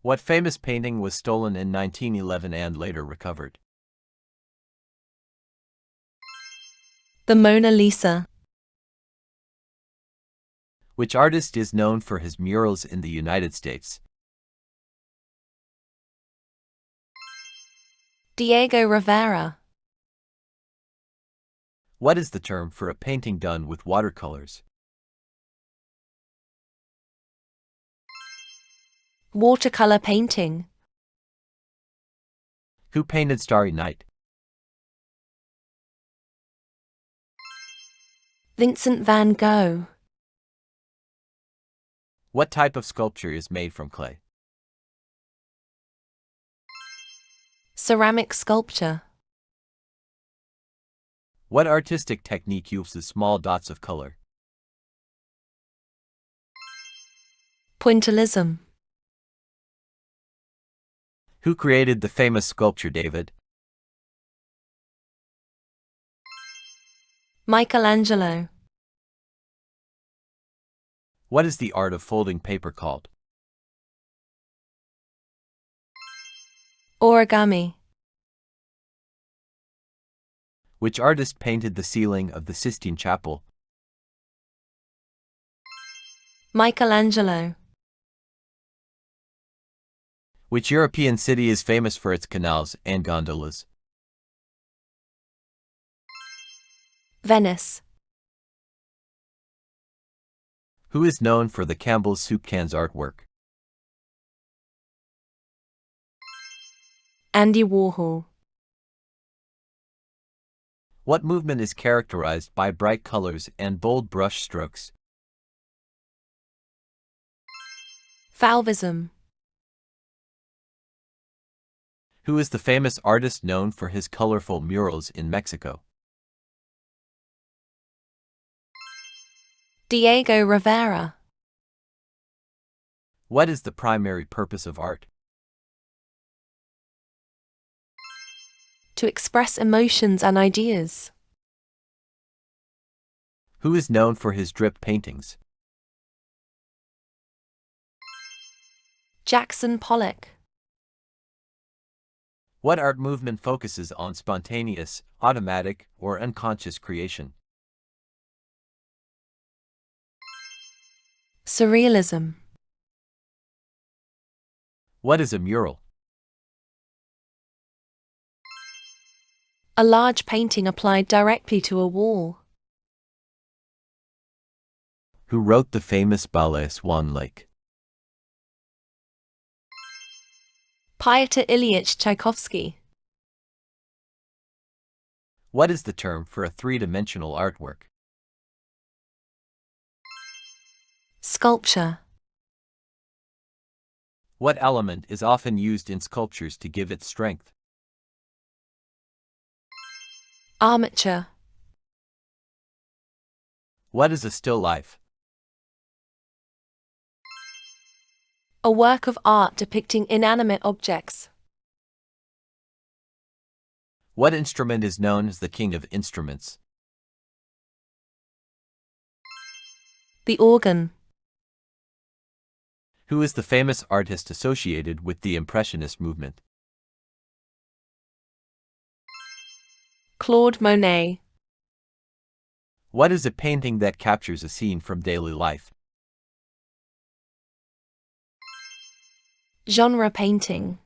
What famous painting was stolen in 1911 and later recovered? The Mona Lisa. Which artist is known for his murals in the United States? Diego Rivera. What is the term for a painting done with watercolors? Watercolor painting. Who painted Starry Night? Vincent van Gogh. What type of sculpture is made from clay? Ceramic sculpture. What artistic technique uses small dots of color? Pointillism. Who created the famous sculpture David? Michelangelo. What is the art of folding paper called? Origami. Which artist painted the ceiling of the Sistine Chapel? Michelangelo. Which European city is famous for its canals and gondolas? Venice. Who is known for the Campbell's soup cans artwork? Andy Warhol. What movement is characterized by bright colors and bold brush strokes? Fauvism. Who is the famous artist known for his colorful murals in Mexico? Diego Rivera. What is the primary purpose of art? To express emotions and ideas. Who is known for his drip paintings? Jackson Pollock. What art movement focuses on spontaneous, automatic, or unconscious creation? Surrealism. What is a mural? A large painting applied directly to a wall. Who wrote the famous ballet Swan Lake? Pyotr Ilyich Tchaikovsky. What is the term for a three-dimensional artwork? Sculpture. What element is often used in sculptures to give it strength? Armature. What is a still life? A work of art depicting inanimate objects. What instrument is known as the king of instruments? The organ. Who is the famous artist associated with the Impressionist movement? Claude Monet. What is a painting that captures a scene from daily life? Genre painting.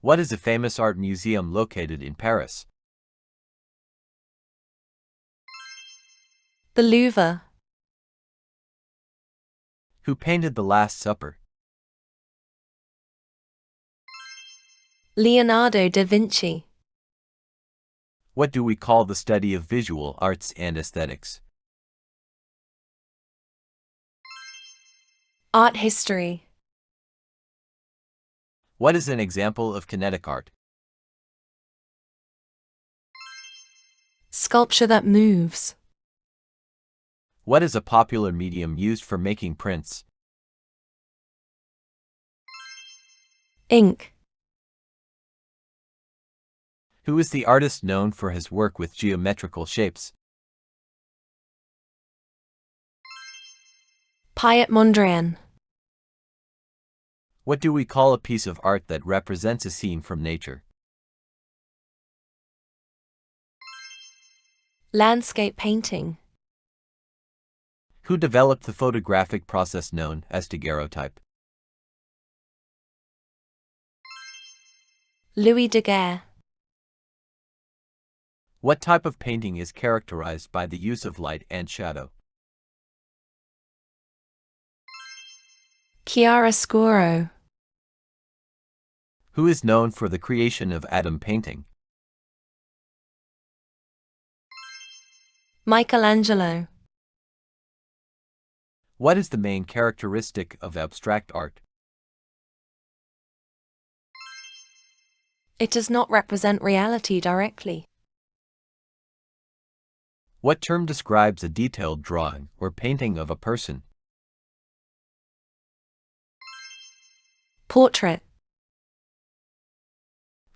What is a famous art museum located in Paris? The Louvre. Who painted The Last Supper? Leonardo da Vinci. What do we call the study of visual arts and aesthetics? Art history. What is an example of kinetic art? Sculpture that moves. What is a popular medium used for making prints? Ink. Who is the artist known for his work with geometrical shapes? Piet Mondrian. What do we call a piece of art that represents a scene from nature? Landscape painting. Who developed the photographic process known as daguerreotype? Louis Daguerre. What type of painting is characterized by the use of light and shadow? Chiaroscuro. Who is known for the creation of atom painting? Michelangelo. What is the main characteristic of abstract art? It does not represent reality directly. What term describes a detailed drawing or painting of a person? Portrait.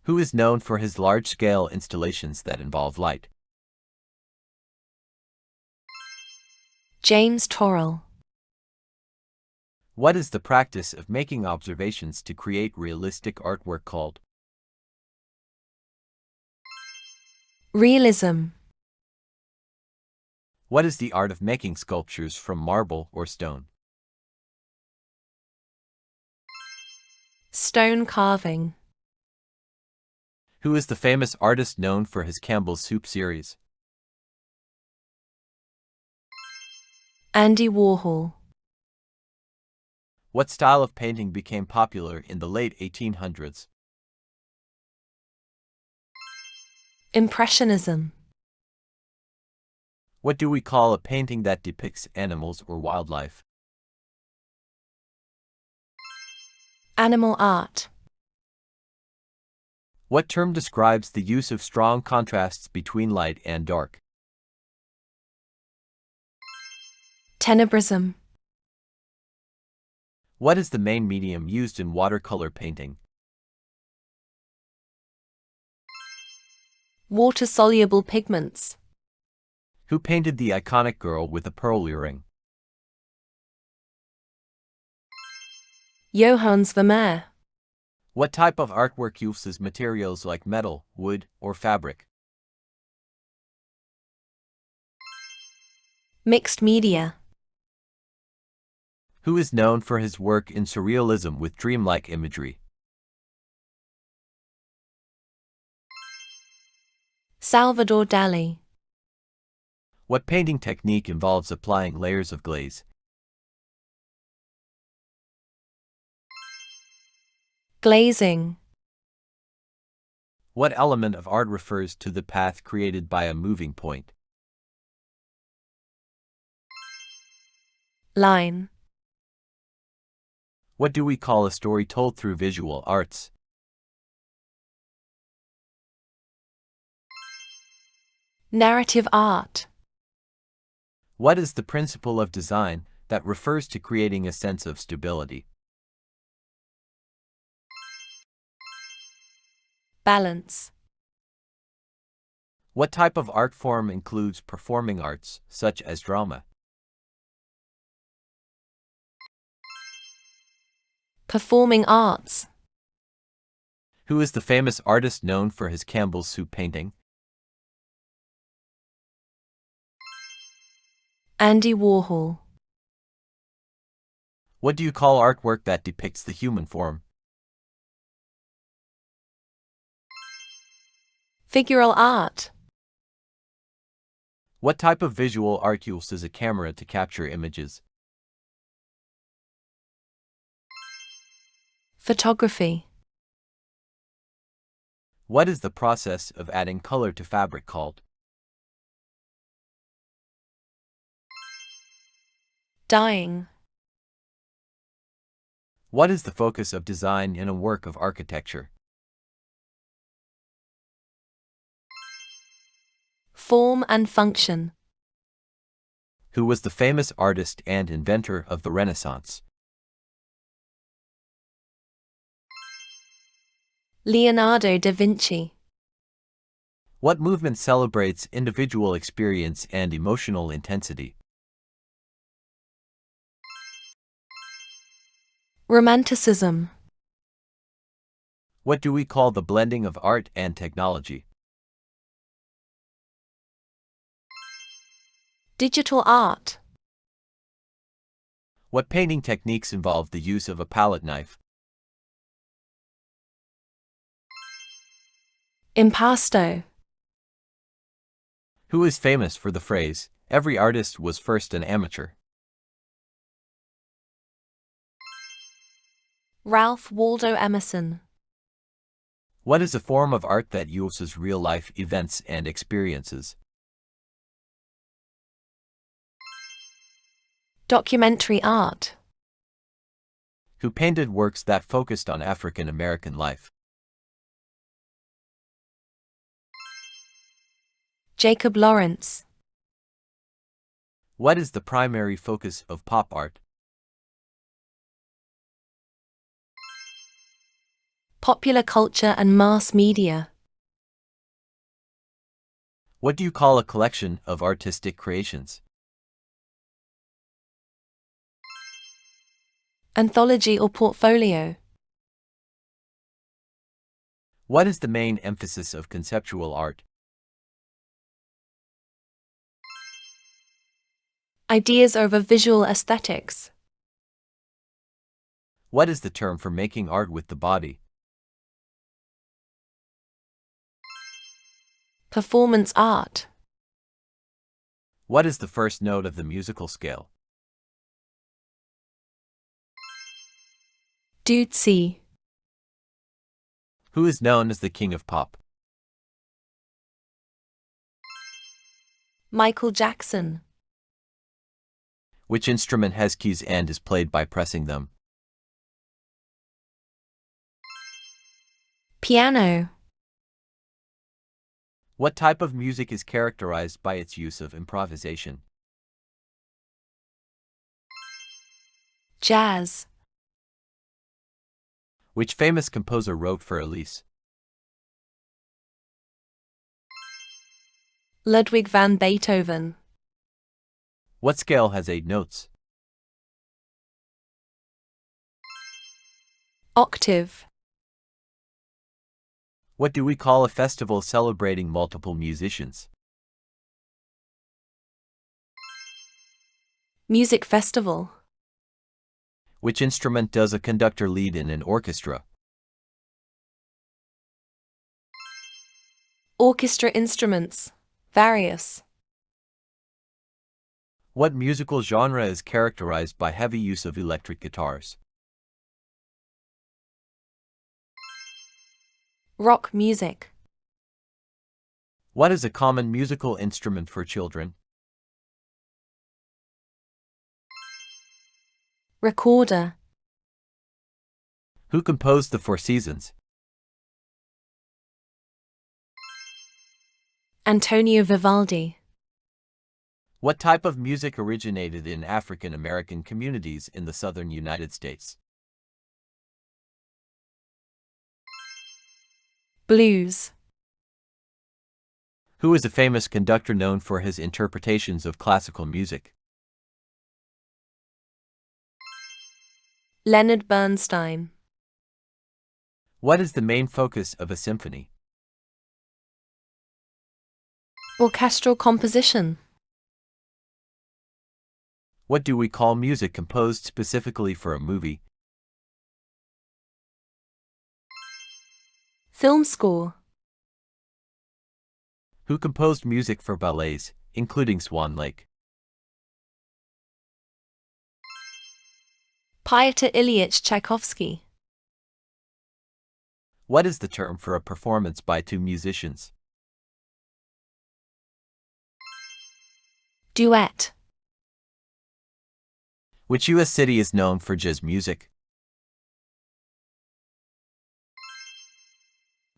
Who is known for his large-scale installations that involve light? James Turrell. What is the practice of making observations to create realistic artwork called? Realism. What is the art of making sculptures from marble or stone? Stone carving. Who is the famous artist known for his Campbell's Soup series? Andy Warhol. What style of painting became popular in the late 1800s? Impressionism. What do we call a painting that depicts animals or wildlife? Animal art. What term describes the use of strong contrasts between light and dark? Tenebrism. What is the main medium used in watercolor painting? Water-soluble pigments. Who painted the iconic girl with a pearl earring? Johannes Vermeer. What type of artwork uses materials like metal, wood, or fabric? Mixed media. Who is known for his work in surrealism with dreamlike imagery? Salvador Dali. What painting technique involves applying layers of glaze? Glazing. What element of art refers to the path created by a moving point? Line. What do we call a story told through visual arts? Narrative art. What is the principle of design that refers to creating a sense of stability? Balance. What type of art form includes performing arts, such as drama? Performing arts. Who is the famous artist known for his Campbell's Soup painting? Andy Warhol. What do you call artwork that depicts the human form? Figural art. What type of visual art uses a camera to capture images? Photography. What is the process of adding color to fabric called? Dyeing. What is the focus of design in a work of architecture? Form and function. Who was the famous artist and inventor of the Renaissance? Leonardo da Vinci. What movement celebrates individual experience and emotional intensity? Romanticism. What do we call the blending of art and technology? Digital art. What painting techniques involve the use of a palette knife? Impasto. Who is famous for the phrase, "Every artist was first an amateur"? Ralph Waldo Emerson. What is a form of art that uses real-life events and experiences? Documentary art. Who painted works that focused on African American life? Jacob Lawrence. What is the primary focus of pop art? Popular culture and mass media. What do you call a collection of artistic creations? Anthology or portfolio. What is the main emphasis of conceptual art? Ideas over visual aesthetics. What is the term for making art with the body? Performance art. What is the first note of the musical scale? Dootsy. Who is known as the king of pop? Michael Jackson. Which instrument has keys and is played by pressing them? Piano. What type of music is characterized by its use of improvisation? Jazz. Which famous composer wrote for Elise? Ludwig van Beethoven. What scale has 8 notes? Octave. What do we call a festival celebrating multiple musicians? Music festival. Which instrument does a conductor lead in an orchestra? Orchestra instruments. Various. What musical genre is characterized by heavy use of electric guitars? Rock music. What is a common musical instrument for children? Recorder. Who composed the Four Seasons? Antonio Vivaldi. What type of music originated in African American communities in the southern United States? Blues. Who is a famous conductor known for his interpretations of classical music? Leonard Bernstein. What is the main focus of a symphony? Orchestral composition. What do we call music composed specifically for a movie? Film score. Who composed music for ballets, including Swan Lake? Pyotr Ilyich Tchaikovsky. What is the term for a performance by two musicians? Duet. Which U.S. city is known for jazz music?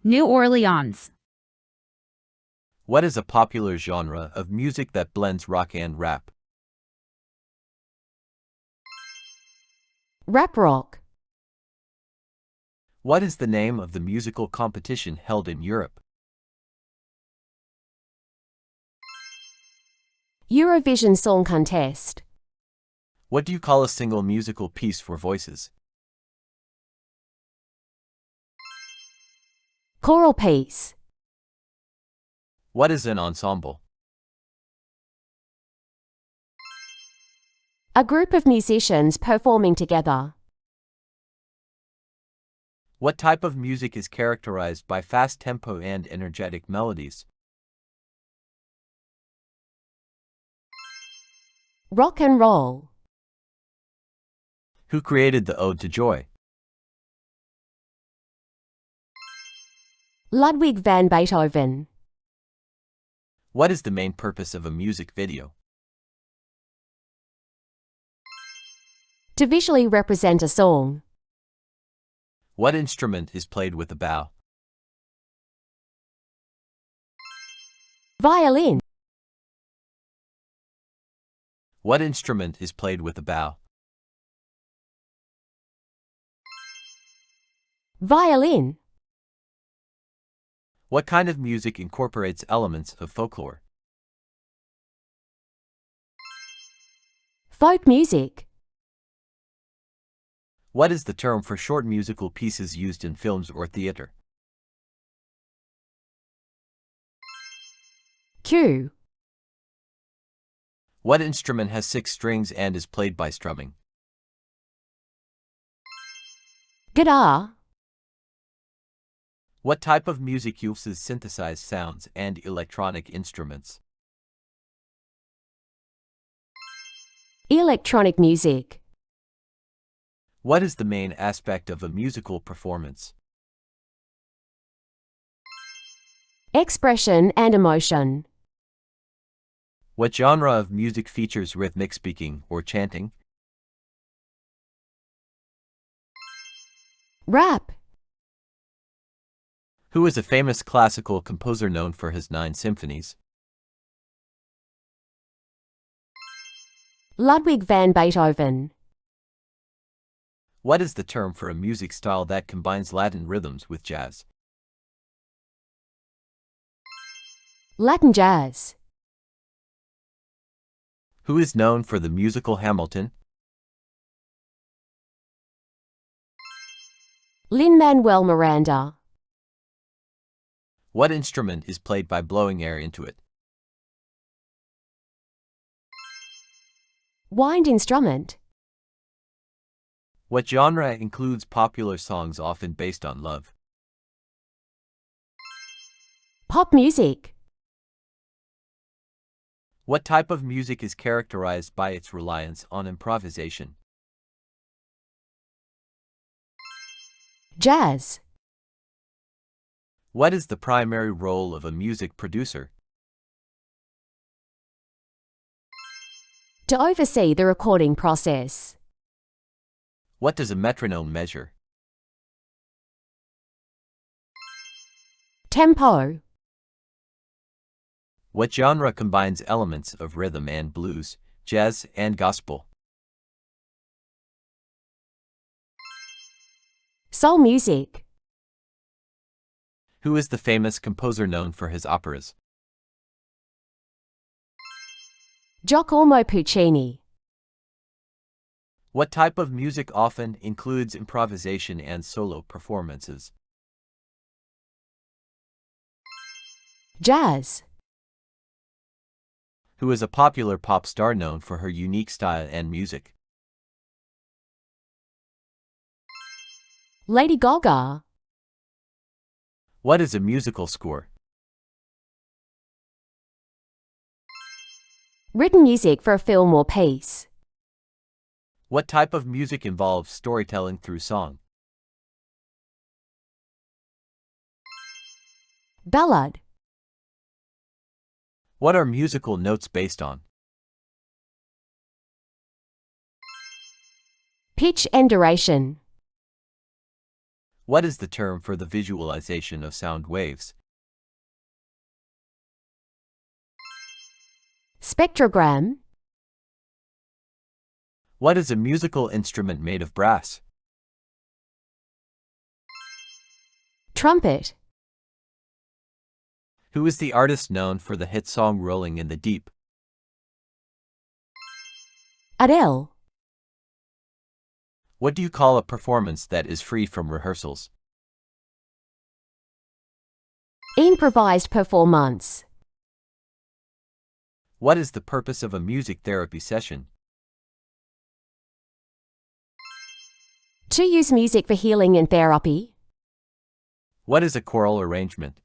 New Orleans. What is a popular genre of music that blends rock and rap? Rap rock. What is the name of the musical competition held in Europe? Eurovision Song Contest. What do you call a single musical piece for voices? Choral piece. What is an ensemble? A group of musicians performing together. What type of music is characterized by fast tempo and energetic melodies? Rock and roll. Who created the Ode to Joy? Ludwig van Beethoven. What is the main purpose of a music video? To visually represent a song. What instrument is played with a bow? Violin. What instrument is played with a bow? Violin. What kind of music incorporates elements of folklore? Folk music. What is the term for short musical pieces used in films or theater? Cue. What instrument has 6 strings and is played by strumming? Guitar. What type of music uses synthesized sounds and electronic instruments? Electronic music. What is the main aspect of a musical performance? Expression and emotion. What genre of music features rhythmic speaking or chanting? Rap. Who is a famous classical composer known for his 9 symphonies? Ludwig van Beethoven. What is the term for a music style that combines Latin rhythms with jazz? Latin jazz. Who is known for the musical Hamilton? Lin-Manuel Miranda. What instrument is played by blowing air into it? Wind instrument. What genre includes popular songs often based on love? Pop music. What type of music is characterized by its reliance on improvisation? Jazz. What is the primary role of a music producer? To oversee the recording process. What does a metronome measure? Tempo. What genre combines elements of rhythm and blues, jazz, and gospel? Soul music. Who is the famous composer known for his operas? Giacomo Puccini. What type of music often includes improvisation and solo performances? Jazz. Who is a popular pop star known for her unique style and music? Lady Gaga. What is a musical score? Written music for a film or piece. What type of music involves storytelling through song? Ballad. What are musical notes based on? Pitch and duration. What is the term for the visualization of sound waves? Spectrogram. What is a musical instrument made of brass? Trumpet. Who is the artist known for the hit song Rolling in the Deep? Adele. What do you call a performance that is free from rehearsals? Improvised performance. What is the purpose of a music therapy session? To use music for healing and therapy. What is a choral arrangement?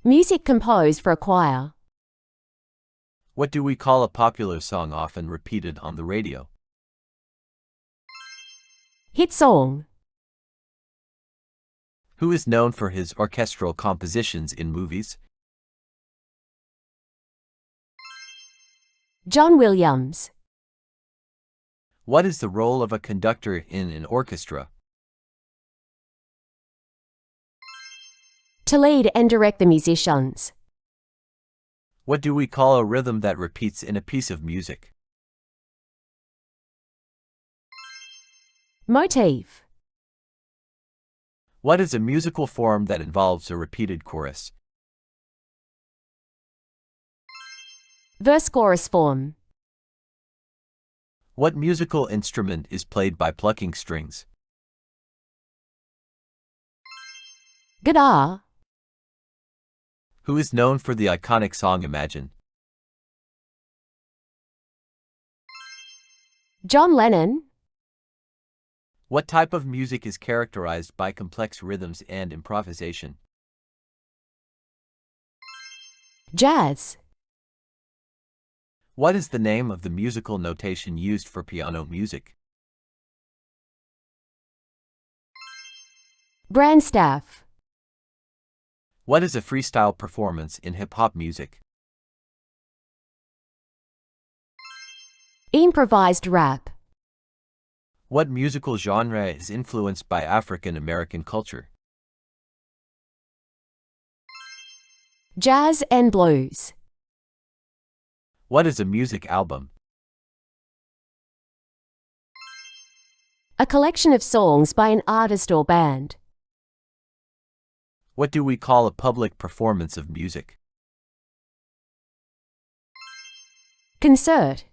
Music composed for a choir. What do we call a popular song often repeated on the radio? Hit song. Who is known for his orchestral compositions in movies? John Williams. What is the role of a conductor in an orchestra? To lead and direct the musicians. What do we call a rhythm that repeats in a piece of music? Motif. What is a musical form that involves a repeated chorus? Verse-chorus form. What musical instrument is played by plucking strings? Guitar. Who is known for the iconic song Imagine? John Lennon. What type of music is characterized by complex rhythms and improvisation? Jazz. What is the name of the musical notation used for piano music? Grandstaff. What is a freestyle performance in hip-hop music? Improvised rap. What musical genre is influenced by African American culture? Jazz and blues. What is a music album? A collection of songs by an artist or band. What do we call a public performance of music? Concert.